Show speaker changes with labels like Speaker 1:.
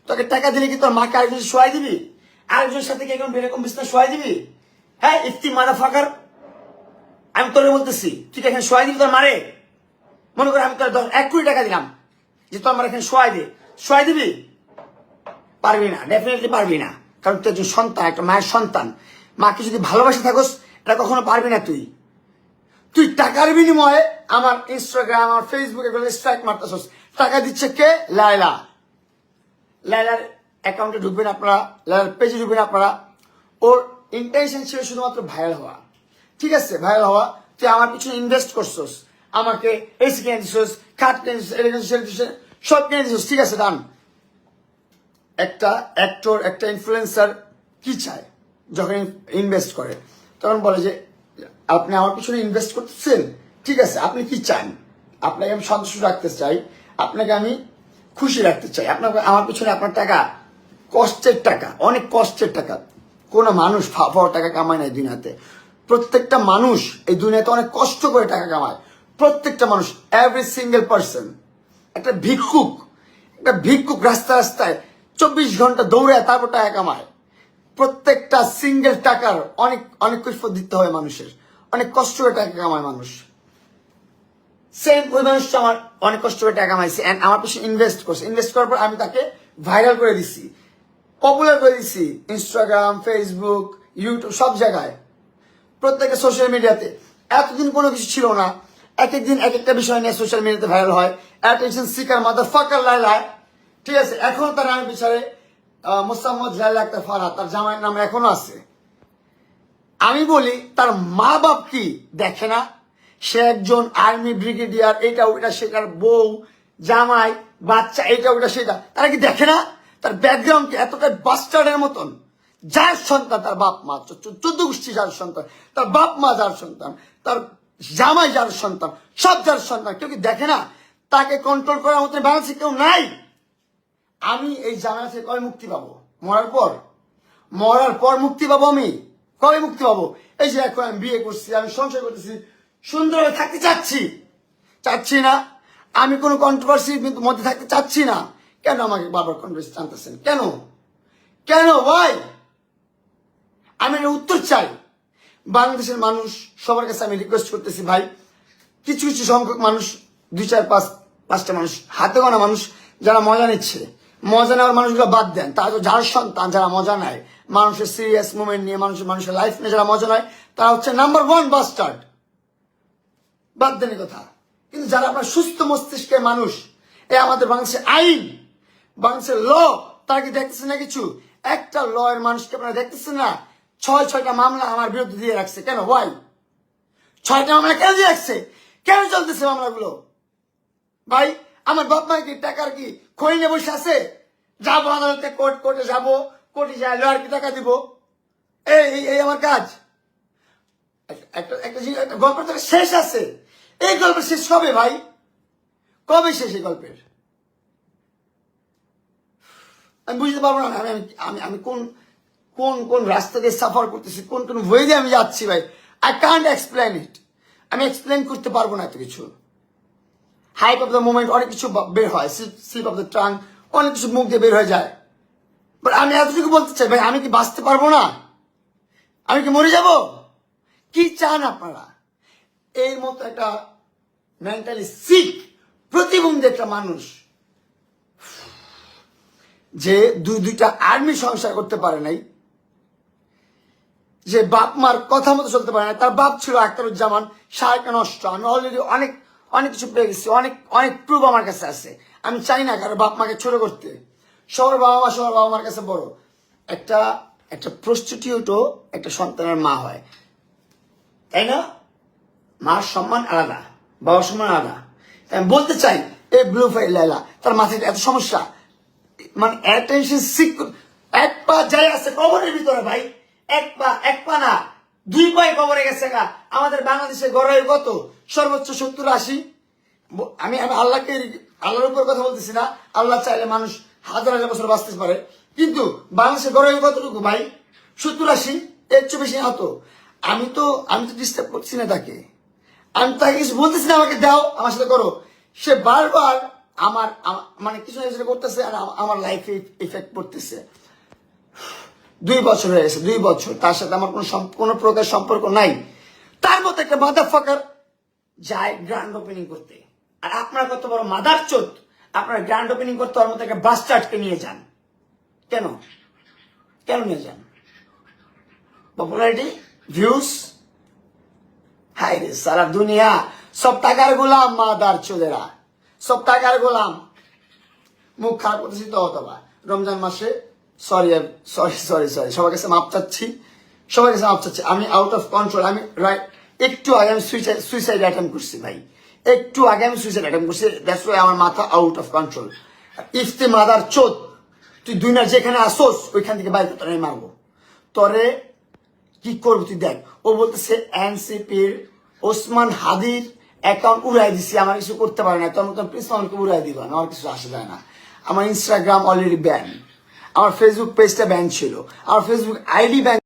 Speaker 1: তোকে টাকা দিলে কি তোর মাকে আরেকজন শোয়াই দিবি? আরেকজনের সাথে কি এরকম বিছনা শোয়াই দিবি? হ্যাঁ, ইফতি মাদা ফাঁকার, আমি তোরে বলতেছি, তুই কি এখানে শোয়াই দিবি তোর মারে? মনে করে আমি তোর 1 কোটি টাকা দিলাম যে তোর আমার এখানে শোয়াই দিবি? পারবি না, ডেফিনেটলি পারবি না। কারণ তুই একজন সন্তান, একটা মায়ের সন্তান। মাকে যদি ভালোবাসে থাকোস, এটা কখনো পারবি না। তুই টাকার বিনিময়ে আমার ইনস্টাগ্রাম, আমার ফেসবুক এগুলো স্ট্রাইক মারতেছস। টাকা দিচ্ছে কে? লায়লা। লায়লার অ্যাকাউন্টে ঢুকবেন আপনারা, লায়লার পেজে ঢুকবেন আপনারা। ওর ইন্টেনশন ছিল শুধুমাত্র ভাইরাল হওয়া। ঠিক আছে, ভাইরাল হওয়া। তুই আমার পিছনে ইনভেস্ট করছস, আমাকে এসি কিনে দিছস, খাট কিনে দিছস, সব কিনে দিছস। ঠিক আছে, ডান। একটা অ্যাক্টর, একটা ইনফ্লুয়েন্সার কি চায় যখন ইনভেস্ট করে? তখন বলে যে আপনি আমার পিছনে ইনভেস্ট করতেছেন, ঠিক আছে, আপনি কি চান? আপনাকে আমি সন্তুষ্ট রাখতে চাই, আপনাকে আমি খুশি রাখতে চাই। আপনাকে আমার পিছনে আপনার টাকা কষ্টের টাকা, অনেক কষ্টের টাকা। কোনো মানুষ ফাওয়া টাকা কামায় না এই দুনিয়াতে। প্রত্যেকটা মানুষ এই দুনিয়াতে অনেক কষ্ট করে টাকা কামায়। প্রত্যেকটা মানুষ, এভরি সিঙ্গেল পার্সন। একটা ভিক্ষুক রাস্তায় 24 ঘন্টা দৌড়ায় তারপর টাকা কামায়। প্রত্যেকটা সিঙ্গেল টাকার অনেক অনেক কৈফিয়ত দিতে হয় মানুষের। অনেক কষ্ট করে টাকা কামায় মানুষ। সেম ওই মানুষটা আমার অনেক কষ্ট করে টাকা কামাইছে, এন্ড আমার পিছনে ইনভেস্ট করছে। ইনভেস্ট করার পর আমি তাকে ভাইরাল করে দিছি, পপুলার করে দিছি, ইনস্টাগ্রাম, ফেসবুক, ইউটিউব, সব জায়গায়, প্রত্যেকটা সোশ্যাল মিডিয়াতে। এতদিন কোনো কিছু ছিল না। এক একদিন এক একটা বিষয় নিয়ে সোশ্যাল মিডিয়াতে ভাইরাল হয়। Attention seeker mother ফাকার Laila. ঠিক আছে, এখন তার নামের পিছনে মোসাম্মদ লায়লা আক্তার ফারহাদ, তার জামাইয়ের নাম এখনো আছে। আমি বলি তার মা বাপ কি দেখে না? সে একজন আর্মি ব্রিগেডিয়ার, এটা ওটা, সেটার বউ, জামাই, বাচ্চা, এটা ওটা সেটা, তারা কি দেখে না? তার ব্যাকগ্রাউন্ড কি এতটা বাস্টার্ডের মতন? যার সন্তান, তার বাপ মা 14 গোষ্ঠী যার সন্তান, তার বাপ মা যার সন্তান, তার জামাই যার সন্তান, সব যার সন্তান, কেউ কি দেখে না? তাকে কন্ট্রোল করার মতন বাংলাদেশে কেউ নাই। আমি এই জামাই থেকে কবে মুক্তি পাবো? মরার পর মুক্তি পাবো। আমি কবে মুক্তি পাবো? এই যে এখন আমি বিয়ে করছি, আমি সংসার করতেছি, সুন্দরভাবে থাকতে চাচ্ছি না। আমি কোনো কন্ট্রোভার্সির মধ্যে থাকতে চাচ্ছি না। কেন আমাকে বারবার কন্ট্রোভার্সি টানতেছেন? কেন ভাই? আমি এর উত্তর চাই। বাংলাদেশের মানুষ সবার কাছে আমি রিকোয়েস্ট করতেছি, ভাই, কিছু কিছু সংখ্যক মানুষ, 2, 4, 5টা মানুষ, হাতে গোনা মানুষ যারা মজা নিচ্ছে, মজা নেওয়ার মানুষগুলো বাদ দেন। তারা তো যার সন্তান, যারা মজা নেয়, মানুষের সিরিয়াস মুভমেন্ট নিয়ে, মানুষের লাইফ নিয়ে যারা মজা নেয়, তারা হচ্ছে নাম্বার 1 বাস্টার্ড। বাদ দেন কথা। কিন্তু যারা আপনার সুস্থ মস্তিষ্কের মানুষ, আমাদের বাংলাদেশের আইন, বাংলাদেশের ল, তারা কি দেখতেছে না কিছু? একটা ল এর মানুষকে আপনারা দেখতেছেন না? 6টা মামলা আমার বিরুদ্ধে দিয়ে রাখছে। কেন? ওয়াই? 6টা মামলা কেন দিয়ে রাখছে? কেন চলতেছে মামলাগুলো? ভাই, আমার বাপ মা কি টাকার কি খই নিয়ে বসে আছে? যাবো আদালতে, কোর্টে যাবো, কোর্টে যায় লয়ারকে টাকা দিব, এই আমার কাজ? একটা গল্পের তো শেষ আছে। এই গল্পের শেষ কবে ভাই? কবে শেষ এই গল্পের? আমি বুঝতে পারবো না। আমি কোন রাস্তা দিয়ে সাফার করতেছি, কোন ওয়ে দিয়ে আমি যাচ্ছি ভাই। I can't explain it. আমি এক্সপ্লেন করতে পারবো না এত কিছু। হাইপ অফ দ্য মোমেন্ট, অনেক কিছু বের হয়, স্লিপ অফ দ্য টাং, অনেক কিছু মুখ দিয়ে বের হয়ে যায়। বাট আমি এতটুকু বলতে চাই ভাই, আমি কি বাঁচতে পারবো না? আমি কি মরে যাব? কি চান আপনারা? এই মতো একটা মেন্টালি সিক, প্রতিবন্ধী একটা মানুষ, যে দুইটা আর্মি সংসার করতে পারে নাই, যে বাপ মার কথা মতো চলতে পারে না। তার বাপ ছিল আখতারুজ্জামান, সারটা নষ্ট। আমি অলরেডি অনেক কিছু পেয়ে গেছি, অনেক প্রুফ আমার কাছে আছে। আমি চাই না কারো বাপ মাকে ছোট করতে। সবার বাবা মার কাছে বড়। একটা প্রস্টিটিউটও একটা সন্তানের মা হয়, তাই না? মার সম্মান আলাদা, বাবার সম্মান আলাদা। আমি বলতে চাই, এই ব্লু ফাইল লায়লা, তার মাথায় এত সমস্যা, মানে অ্যাটেনশন সিক। 1 পা যাই আছে কবরের ভিতরে ভাই, 1 পা না, 2 পায়ে কবরে গেছে গা। আমাদের বাংলাদেশে গড়াই কত? সর্বোচ্চ 70-80। আমি আল্লাহর উপর কথা বলতেছি না। আল্লাহ চাইলে মানুষ হাজার বছর বাঁচতে পারে, কিন্তু বাংলাদেশে গড়াই কতটুকু ভাই? 70-80, এর চেয়ে বেশি হতো। আমি তো ডিস্টার্ব করছি না তাকে, আমি তাকে কিছু বলতেছি না, আমাকে দাও, আমার সাথে করো। সে বারবার মানে কিছু না কিছু করতেছে আর আমার লাইফে ইফেক্ট পড়তেছে। 2 বছর হয়ে গেছে, 2 বছর তার সাথে আমার কোনো প্রকার সম্পর্ক নাই। তার মতো একটা মাদারফাকার যায় গ্র্যান্ড ওপেনিং করতে। আর আপনার কত বড় মাদার চোদ, আপনার গ্র্যান্ড ওপেনিং করতে ওর মতো একটা বাস্টার্ডকে নিয়ে যান। কেন কেন নিয়ে যান? পপুলারিটি, ভিউজ, হাই রে সারা দুনিয়া সব টাকার গোলাম, মাদার চোদেরা সব টাকার গোলাম। মুখ খারাপ করতেছি তো অথবা রমজান মাসে সরি সরি সরি সরি সবার কাছে মাপ চাচ্ছি, সবার কাছে মাপ চাচ্ছি। আমি আউট অফ কন্ট্রোল। আমি একটু আগে আমি সুইসাইড অ্যাটেম্প করছি ভাই, একটু আগে আমি সুইসাইড অ্যাটেম্প করছি। দ্যাটস ওয়াই আমার মাথা আউট অফ কন্ট্রোল। ইফতি মাদার চোদ, তুই দুনিয়ার যেখানে আসোস ওইখান থেকে বাইরে তোরে মারবো। তোরে কি করবো তুই দেখ। ও বলতেছে এনসিপির ওসমান হাদির অ্যাকাউন্ট উড়াই দিছি, আমার কিছু করতে পারে না। তোর মতন প্লিজ আমাকে উড়াই দিবা না, আমার কিছু আসে যায় না। আমার ইনস্টাগ্রাম অলরেডি ব্যান, আমার ফেসবুক পেজটা ব্যান ছিল, আমার ফেসবুক আইডি ব্যান।